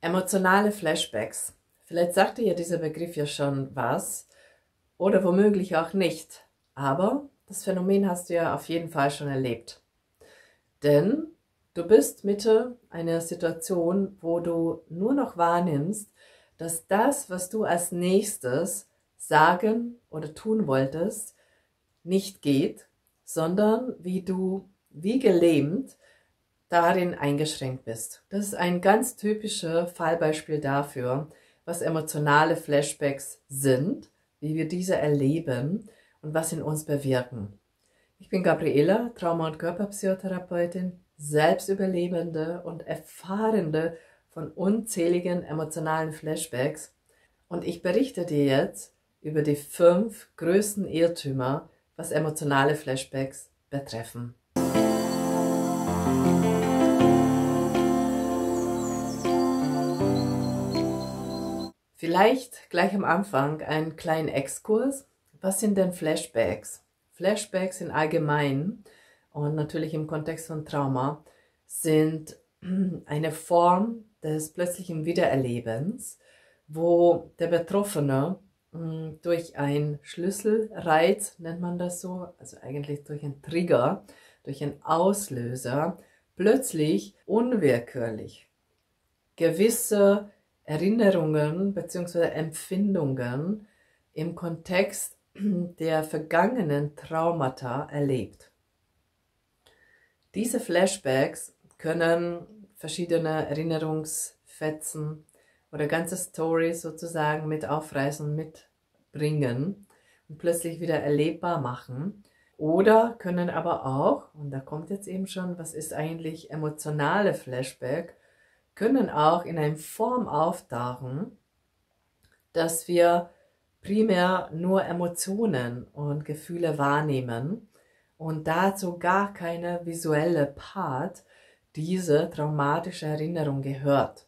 Emotionale Flashbacks. Vielleicht sagte ja dieser Begriff ja schon was oder womöglich auch nicht, aber das Phänomen hast du ja auf jeden Fall schon erlebt. Denn du bist Mitte einer Situation, wo du nur noch wahrnimmst, dass das, was du als nächstes sagen oder tun wolltest, nicht geht, sondern wie du wie gelähmt darin eingeschränkt bist. Das ist ein ganz typisches Fallbeispiel dafür, was emotionale Flashbacks sind, wie wir diese erleben und was in uns bewirken. Ich bin Gabriela, Trauma- und Körperpsychotherapeutin, Selbstüberlebende und Erfahrende von unzähligen emotionalen Flashbacks, und ich berichte dir jetzt über die 5 größten Irrtümer, was emotionale Flashbacks betreffen. Vielleicht gleich am Anfang einen kleinen Exkurs. Was sind denn Flashbacks? Flashbacks im Allgemeinen und natürlich im Kontext von Trauma sind eine Form des plötzlichen Wiedererlebens, wo der Betroffene durch einen Schlüsselreiz, nennt man das so, also eigentlich durch einen Trigger, durch einen Auslöser, plötzlich unwillkürlich gewisse Erinnerungen bzw. Empfindungen im Kontext der vergangenen Traumata erlebt. Diese Flashbacks können verschiedene Erinnerungsfetzen oder ganze Stories sozusagen mit aufreißen, mitbringen und plötzlich wieder erlebbar machen. Oder können aber auch, und da kommt jetzt eben schon, was ist eigentlich emotionale Flashback, können auch in einer Form auftauchen, dass wir primär nur Emotionen und Gefühle wahrnehmen und dazu gar keine visuelle Part dieser traumatischen Erinnerung gehört.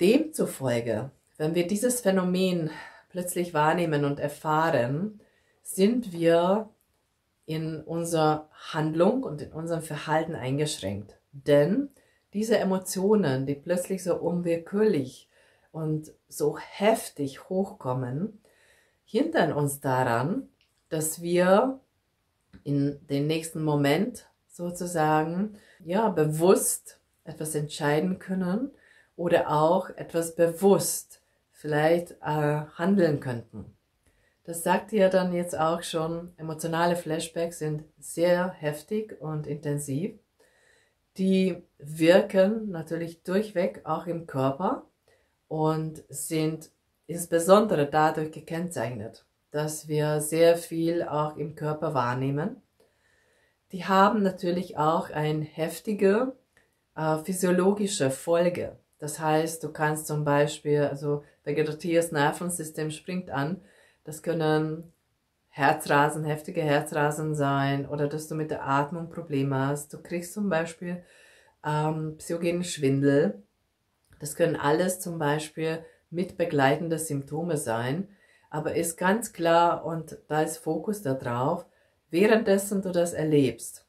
Demzufolge, wenn wir dieses Phänomen plötzlich wahrnehmen und erfahren, sind wir in unserer Handlung und in unserem Verhalten eingeschränkt. Denn diese Emotionen, die plötzlich so unwillkürlich und so heftig hochkommen, hindern uns daran, dass wir in den nächsten Moment sozusagen bewusst etwas entscheiden können oder auch etwas bewusst vielleicht handeln könnten. Das sagt ihr dann jetzt auch schon, emotionale Flashbacks sind sehr heftig und intensiv. Die wirken natürlich durchweg auch im Körper und sind insbesondere dadurch gekennzeichnet, dass wir sehr viel auch im Körper wahrnehmen. Die haben natürlich auch eine heftige physiologische Folge. Das heißt, du kannst zum Beispiel, also vegetatives Nervensystem springt an, das können Herzrasen, heftige Herzrasen sein oder dass du mit der Atmung Probleme hast. Du kriegst zum Beispiel psychogenen Schwindel. Das können alles zum Beispiel mit begleitende Symptome sein, aber ist ganz klar, und da ist Fokus darauf, währenddessen du das erlebst.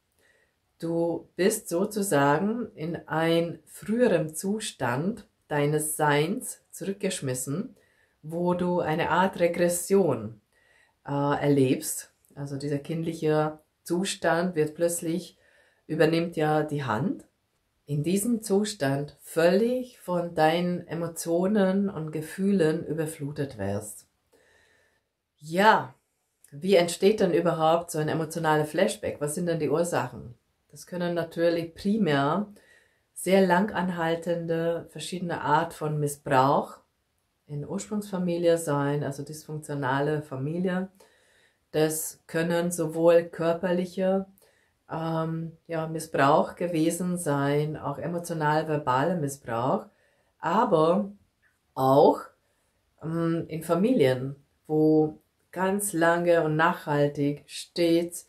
Du bist sozusagen in einen früheren Zustand deines Seins zurückgeschmissen, wo du eine Art Regression erlebst. Also dieser kindliche Zustand wird plötzlich, übernimmt ja die Hand. In diesem Zustand völlig von deinen Emotionen und Gefühlen überflutet wirst. Ja, wie entsteht denn überhaupt so ein emotionaler Flashback? Was sind denn die Ursachen? Das können natürlich primär sehr lang anhaltende verschiedene Art von Missbrauch in Ursprungsfamilie sein, also dysfunktionale Familie. Das können sowohl körperliche Missbrauch gewesen sein, auch emotional-verbaler Missbrauch, aber auch in Familien, wo ganz lange und nachhaltig stets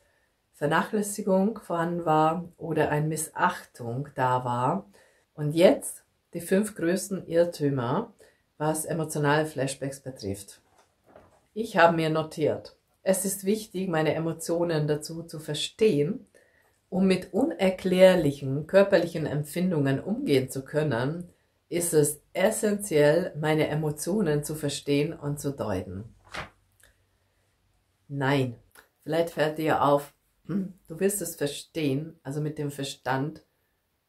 Vernachlässigung vorhanden war oder eine Missachtung da war. Und jetzt die 5 größten Irrtümer, was emotionale Flashbacks betrifft. Ich habe mir notiert, es ist wichtig, meine Emotionen dazu zu verstehen, Um mit unerklärlichen körperlichen Empfindungen umgehen zu können, ist es essentiell, meine Emotionen zu verstehen und zu deuten. Nein, vielleicht fällt dir auf, du wirst es verstehen, also mit dem Verstand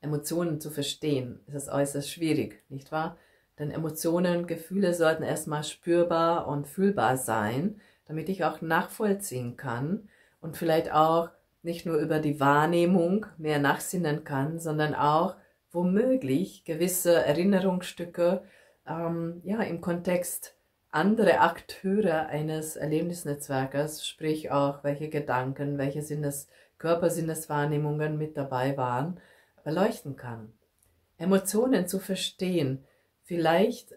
Emotionen zu verstehen, ist es äußerst schwierig, nicht wahr? Denn Emotionen, Gefühle sollten erstmal spürbar und fühlbar sein, damit ich auch nachvollziehen kann und vielleicht auch nicht nur über die Wahrnehmung mehr nachsinnen kann, sondern auch womöglich gewisse Erinnerungsstücke ja, im Kontext andere Akteure eines Erlebnisnetzwerkes, sprich auch welche Gedanken, welche Körpersinneswahrnehmungen mit dabei waren, beleuchten kann. Emotionen zu verstehen, vielleicht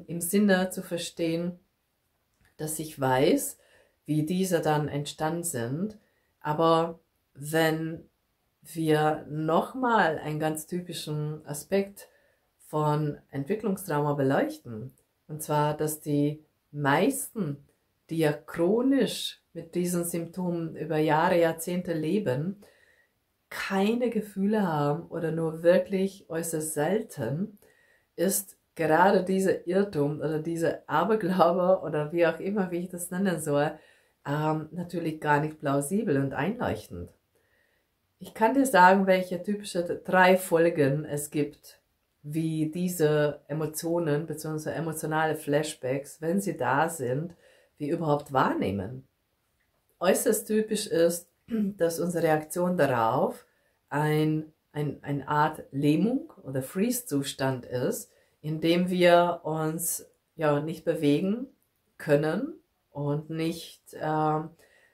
im Sinne zu verstehen, dass ich weiß, wie diese dann entstanden sind, aber wenn wir nochmal einen ganz typischen Aspekt von Entwicklungstrauma beleuchten, und zwar, dass die meisten, die ja chronisch mit diesen Symptomen über Jahre, Jahrzehnte leben, keine Gefühle haben oder nur wirklich äußerst selten, ist gerade dieser Irrtum oder dieser Aberglaube oder wie auch immer, wie ich das nennen soll, natürlich gar nicht plausibel und einleuchtend. Ich kann dir sagen, welche typische 3 Folgen es gibt, wie diese Emotionen bzw. emotionale Flashbacks, wenn sie da sind, wir überhaupt wahrnehmen. Äußerst typisch ist, dass unsere Reaktion darauf eine Art Lähmung oder Freeze-Zustand ist, in dem wir uns ja nicht bewegen können und nicht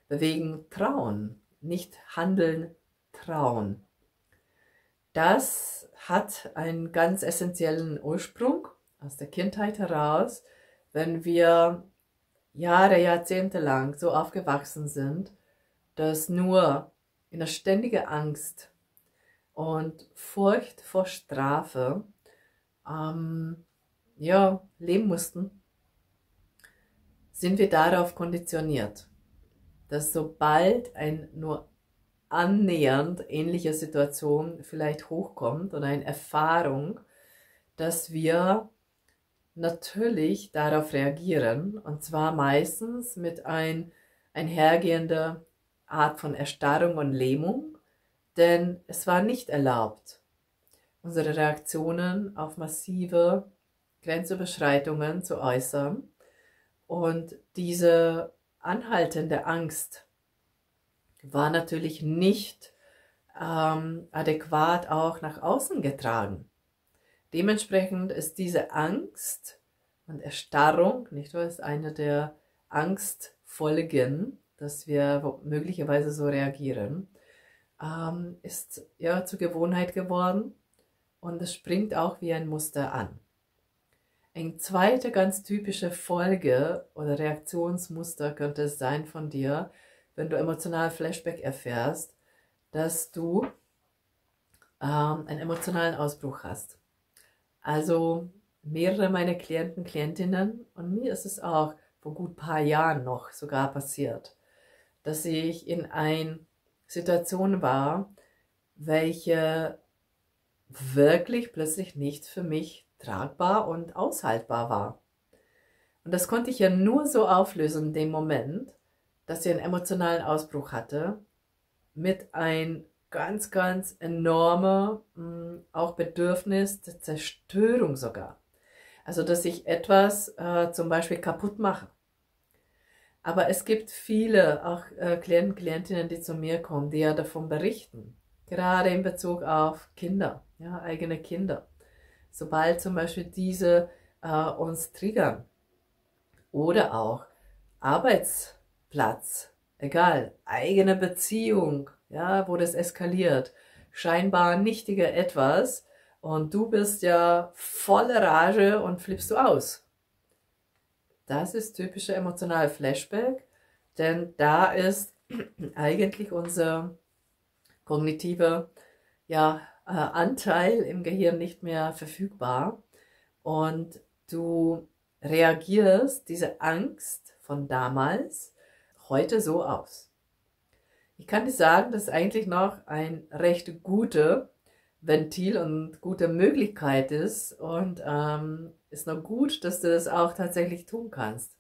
bewegen trauen, nicht handeln trauen. Das hat einen ganz essentiellen Ursprung aus der Kindheit heraus, wenn wir Jahre, Jahrzehnte lang so aufgewachsen sind, dass nur in der ständigen Angst und Furcht vor Strafe ja, leben mussten, sind wir darauf konditioniert, dass sobald ein nur annähernd ähnliche Situation vielleicht hochkommt oder eine Erfahrung, dass wir natürlich darauf reagieren, und zwar meistens mit einhergehender Art von Erstarrung und Lähmung, denn es war nicht erlaubt, unsere Reaktionen auf massive Grenzüberschreitungen zu äußern, und diese anhaltende Angst war natürlich nicht adäquat auch nach außen getragen. Dementsprechend ist diese Angst und Erstarrung, nicht wahr, ist eine der Angstfolgen, dass wir möglicherweise so reagieren, ist ja zur Gewohnheit geworden und es springt auch wie ein Muster an. Eine zweite ganz typische Folge oder Reaktionsmuster könnte es sein von dir, wenn du emotional Flashback erfährst, dass du einen emotionalen Ausbruch hast. Also mehrere meiner Klienten, Klientinnen und mir ist es auch vor gut ein paar Jahren noch sogar passiert, dass ich in einer Situation war, welche wirklich plötzlich nicht für mich tragbar und aushaltbar war. Und das konnte ich ja nur so auflösen in dem Moment, dass ich einen emotionalen Ausbruch hatte, mit ein ganz, ganz enormer auch Bedürfnis der Zerstörung sogar. Also, dass ich etwas zum Beispiel kaputt mache. Aber es gibt viele, auch Klienten, Klientinnen, die zu mir kommen, die ja davon berichten. Gerade in Bezug auf Kinder, ja, eigene Kinder. Sobald zum Beispiel diese uns triggern. Oder auch Arbeitsplatz, egal, eigene Beziehung, ja, wo das eskaliert, scheinbar nichtiger etwas und du bist ja voller Rage und flippst du aus. Das ist typische emotionale Flashback, denn da ist eigentlich unser kognitiver Anteil im Gehirn nicht mehr verfügbar und du reagierst diese Angst von damals heute so aus. Ich kann dir sagen, das ist eigentlich noch ein recht gutes Ventil und gute Möglichkeit ist und ist noch gut, dass du das auch tatsächlich tun kannst.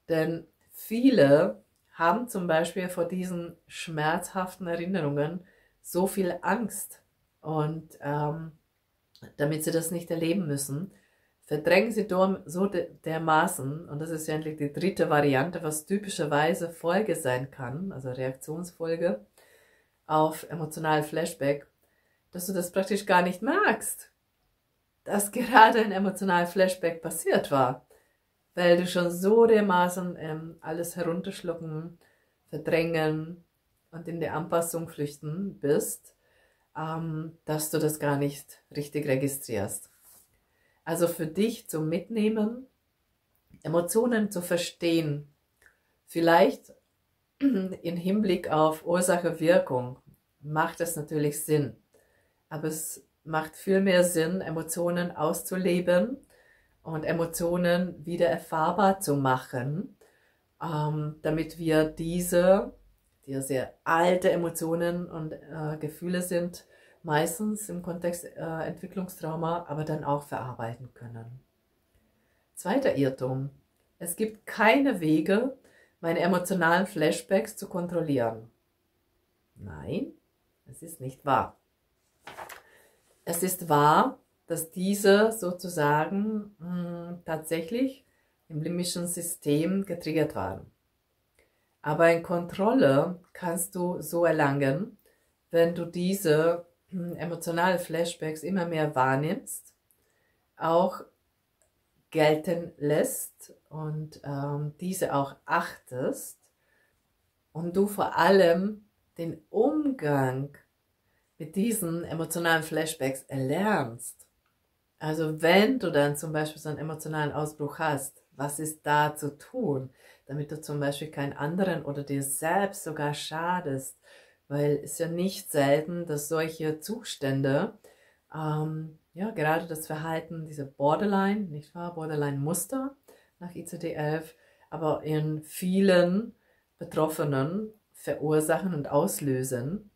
Denn viele haben zum Beispiel vor diesen schmerzhaften Erinnerungen so viel Angst und damit sie das nicht erleben müssen, verdrängen sie so dermaßen, und das ist ja eigentlich die dritte Variante, was typischerweise Folge sein kann, also Reaktionsfolge auf emotionalen Flashback, dass du das praktisch gar nicht merkst, dass gerade ein emotionaler Flashback passiert war, weil du schon so dermaßen alles herunterschlucken, verdrängen und in die Anpassung flüchten bist, dass du das gar nicht richtig registrierst. Also für dich zum Mitnehmen, Emotionen zu verstehen, vielleicht im Hinblick auf Ursache-Wirkung, macht es natürlich Sinn. Aber es macht viel mehr Sinn, Emotionen auszuleben und Emotionen wieder erfahrbar zu machen, damit wir diese, die ja sehr alte Emotionen und Gefühle sind, meistens im Kontext Entwicklungstrauma, aber dann auch verarbeiten können. Zweiter Irrtum. Es gibt keine Wege, meine emotionalen Flashbacks zu kontrollieren. Nein, es ist nicht wahr. Es ist wahr, dass diese sozusagen tatsächlich im limbischen System getriggert waren. Aber in Kontrolle kannst du so erlangen, wenn du diese emotionalen Flashbacks immer mehr wahrnimmst, auch gelten lässt und diese auch achtest und du vor allem den Umgang mit diesen emotionalen Flashbacks erlernst. Also wenn du dann zum Beispiel so einen emotionalen Ausbruch hast, was ist da zu tun, damit du zum Beispiel keinen anderen oder dir selbst sogar schadest, weil es ja nicht selten, dass solche Zustände, ja, gerade das Verhalten, diese Borderline, nicht wahr, Borderline-Muster nach ICD-11, aber in vielen Betroffenen verursachen und auslösen,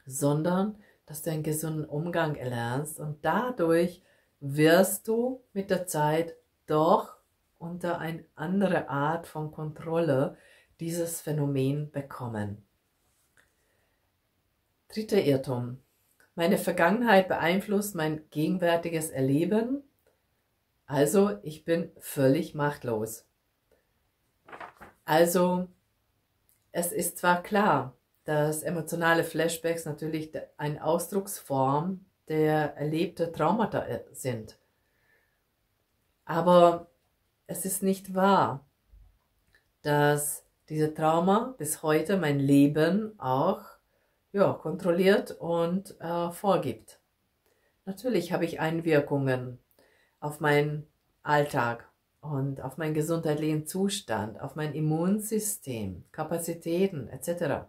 sondern dass du einen gesunden Umgang erlernst und dadurch wirst du mit der Zeit doch unter eine andere Art von Kontrolle dieses Phänomen bekommen. Dritter Irrtum. Meine Vergangenheit beeinflusst mein gegenwärtiges Erleben, also ich bin völlig machtlos. Also es ist zwar klar, dass emotionale Flashbacks natürlich eine Ausdrucksform der erlebten Traumata sind. Aber es ist nicht wahr, dass diese Trauma bis heute mein Leben auch kontrolliert und vorgibt. Natürlich habe ich Einwirkungen auf meinen Alltag und auf meinen gesundheitlichen Zustand, auf mein Immunsystem, Kapazitäten etc.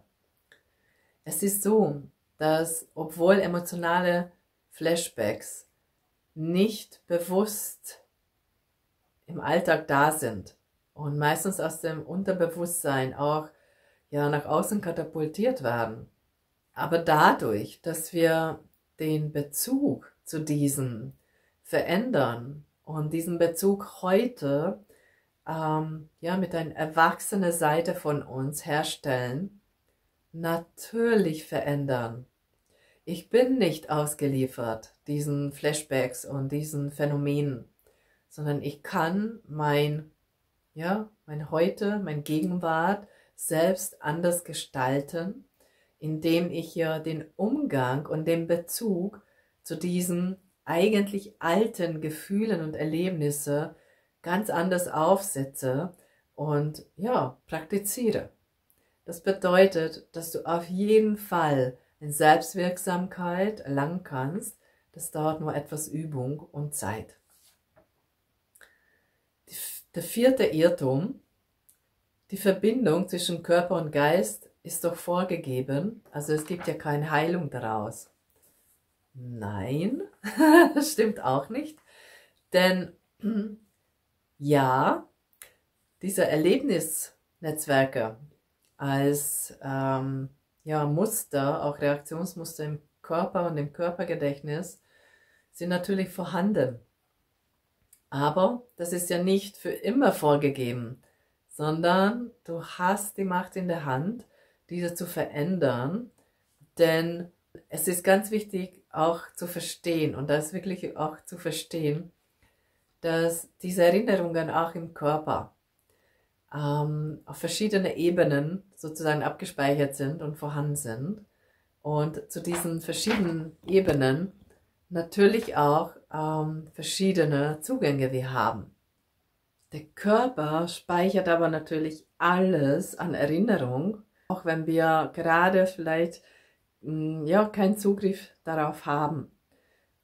Es ist so, dass obwohl emotionale Flashbacks nicht bewusst im Alltag da sind und meistens aus dem Unterbewusstsein auch nach außen katapultiert werden, aber dadurch, dass wir den Bezug zu diesen verändern und diesen Bezug heute mit einer erwachsenen Seite von uns herstellen, natürlich verändern. Ich bin nicht ausgeliefert diesen Flashbacks und diesen Phänomenen, sondern ich kann mein Heute, mein Gegenwart selbst anders gestalten, indem ich ja den Umgang und den Bezug zu diesen eigentlich alten Gefühlen und Erlebnissen ganz anders aufsetze und praktiziere. Das bedeutet, dass du auf jeden Fall eine Selbstwirksamkeit erlangen kannst. Das dauert nur etwas Übung und Zeit. Der vierte Irrtum: Die Verbindung zwischen Körper und Geist ist doch vorgegeben, also es gibt ja keine Heilung daraus. Nein, das stimmt auch nicht, denn diese Erlebnisnetzwerke als ja, Muster, auch Reaktionsmuster im Körper und im Körpergedächtnis sind natürlich vorhanden. Aber das ist ja nicht für immer vorgegeben, sondern du hast die Macht in der Hand, diese zu verändern, denn es ist ganz wichtig auch zu verstehen, und das wirklich auch zu verstehen, dass diese Erinnerungen auch im Körper auf verschiedene Ebenen sozusagen abgespeichert sind und vorhanden sind. Und zu diesen verschiedenen Ebenen natürlich auch verschiedene Zugänge wir haben. Der Körper speichert aber natürlich alles an Erinnerung, auch wenn wir gerade vielleicht ja, keinen Zugriff darauf haben.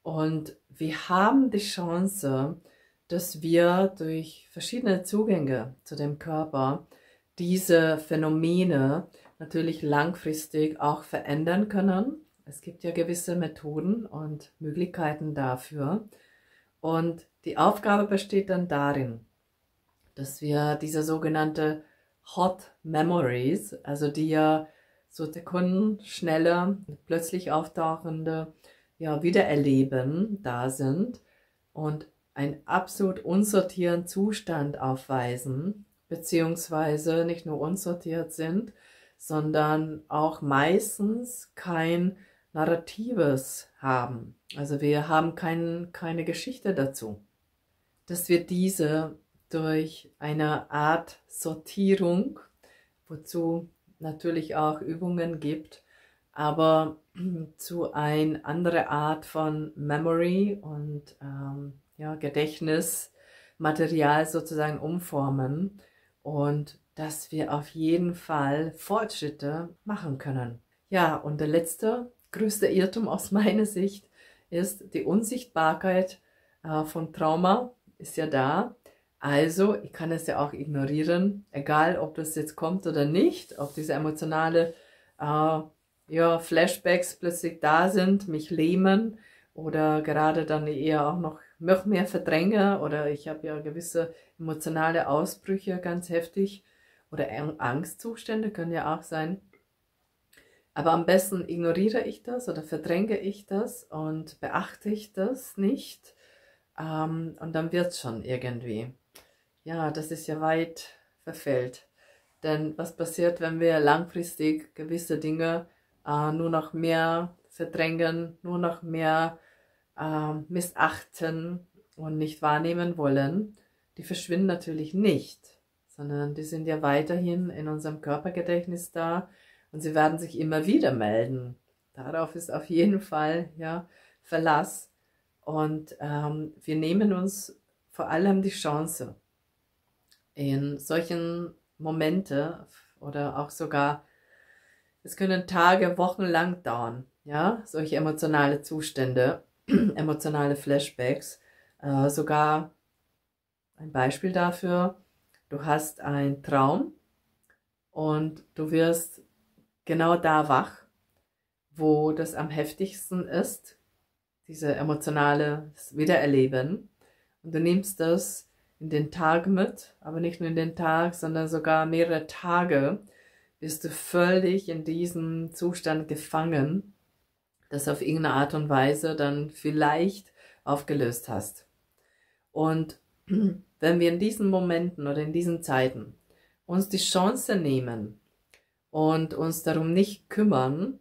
Und wir haben die Chance, dass wir durch verschiedene Zugänge zu dem Körper diese Phänomene natürlich langfristig auch verändern können. Es gibt ja gewisse Methoden und Möglichkeiten dafür. Und die Aufgabe besteht dann darin, dass wir diese sogenannte Hot Memories, also die ja so sekundenschnelle, plötzlich auftauchende Wiedererleben da sind und einen absolut unsortierten Zustand aufweisen, beziehungsweise nicht nur unsortiert sind, sondern auch meistens kein Narratives haben. Also wir haben keine Geschichte dazu. Dass wir diese durch eine Art Sortierung, wozu natürlich auch Übungen gibt, aber zu eine andere Art von Memory und Gedächtnismaterial sozusagen umformen und dass wir auf jeden Fall Fortschritte machen können. Ja, und der letzte, größte Irrtum aus meiner Sicht ist die Unsichtbarkeit von Trauma ist ja da. Also, ich kann es ja auch ignorieren, egal ob das jetzt kommt oder nicht, ob diese emotionale Flashbacks plötzlich da sind, mich lähmen oder gerade dann eher auch noch mehr verdränge oder ich habe ja gewisse emotionale Ausbrüche ganz heftig oder Angstzustände können ja auch sein. Aber am besten ignoriere ich das oder verdränge ich das und beachte ich das nicht und dann wird es schon irgendwie. Ja, das ist ja weit verfehlt. Denn was passiert, wenn wir langfristig gewisse Dinge nur noch mehr verdrängen, nur noch mehr missachten und nicht wahrnehmen wollen? Die verschwinden natürlich nicht, sondern die sind ja weiterhin in unserem Körpergedächtnis da und sie werden sich immer wieder melden. Darauf ist auf jeden Fall Verlass. Und wir nehmen uns vor allem die Chance, in solchen Momente oder auch sogar, es können Tage, Wochen lang dauern, ja, solche emotionale Zustände, emotionale Flashbacks, sogar ein Beispiel dafür, du hast einen Traum und du wirst genau da wach, wo das am heftigsten ist, diese emotionale Wiedererleben, und du nimmst das in den Tag mit, aber nicht nur in den Tag, sondern sogar mehrere Tage bist du völlig in diesem Zustand gefangen, das auf irgendeine Art und Weise dann vielleicht aufgelöst hast. Und wenn wir in diesen Momenten oder in diesen Zeiten uns die Chance nehmen und uns darum nicht kümmern,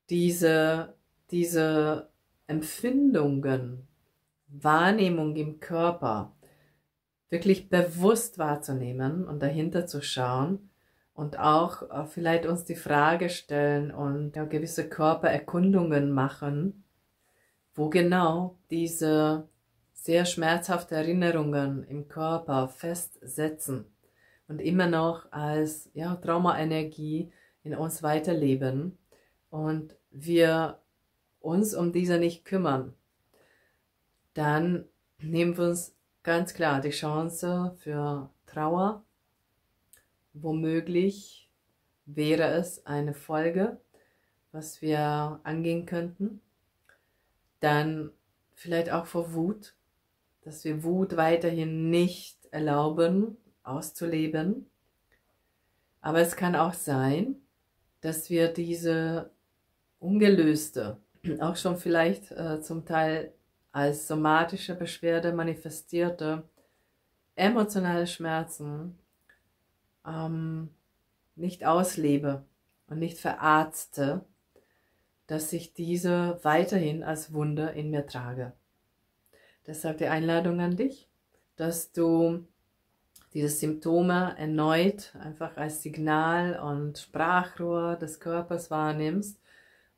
diese Empfindungen, Wahrnehmung im Körper wirklich bewusst wahrzunehmen und dahinter zu schauen und auch vielleicht uns die Frage stellen und gewisse Körpererkundungen machen, wo genau diese sehr schmerzhafte Erinnerungen im Körper festsetzen und immer noch als Traumaenergie in uns weiterleben und wir uns um diese nicht kümmern, dann nehmen wir uns ganz klar die Chance für Trauer. Womöglich wäre es eine Folge, was wir angehen könnten. Dann vielleicht auch vor Wut, dass wir Wut weiterhin nicht erlauben, auszuleben. Aber es kann auch sein, dass wir diese ungelöste, auch schon vielleicht zum Teil als somatische Beschwerde manifestierte, emotionale Schmerzen nicht auslebe und nicht verarzte, dass ich diese weiterhin als Wunde in mir trage. Deshalb die Einladung an dich, dass du diese Symptome erneut einfach als Signal und Sprachrohr des Körpers wahrnimmst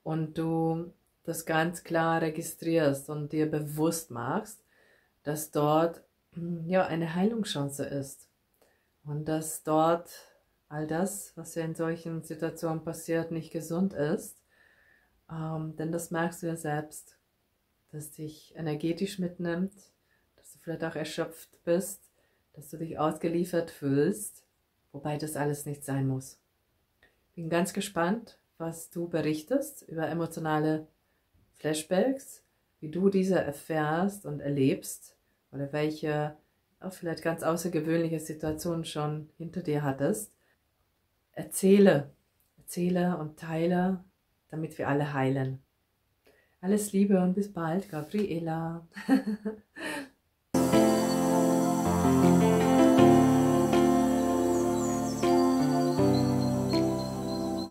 und du das ganz klar registrierst und dir bewusst machst, dass dort ja eine Heilungschance ist und dass dort all das, was ja in solchen Situationen passiert, nicht gesund ist, denn das merkst du ja selbst, dass dich energetisch mitnimmt, dass du vielleicht auch erschöpft bist, dass du dich ausgeliefert fühlst, wobei das alles nicht sein muss. Bin ganz gespannt, was du berichtest über emotionale Flashbacks, wie du diese erfährst und erlebst oder welche auch vielleicht ganz außergewöhnliche Situationen schon hinter dir hattest. Erzähle und teile, damit wir alle heilen. Alles Liebe und bis bald, Gabriela.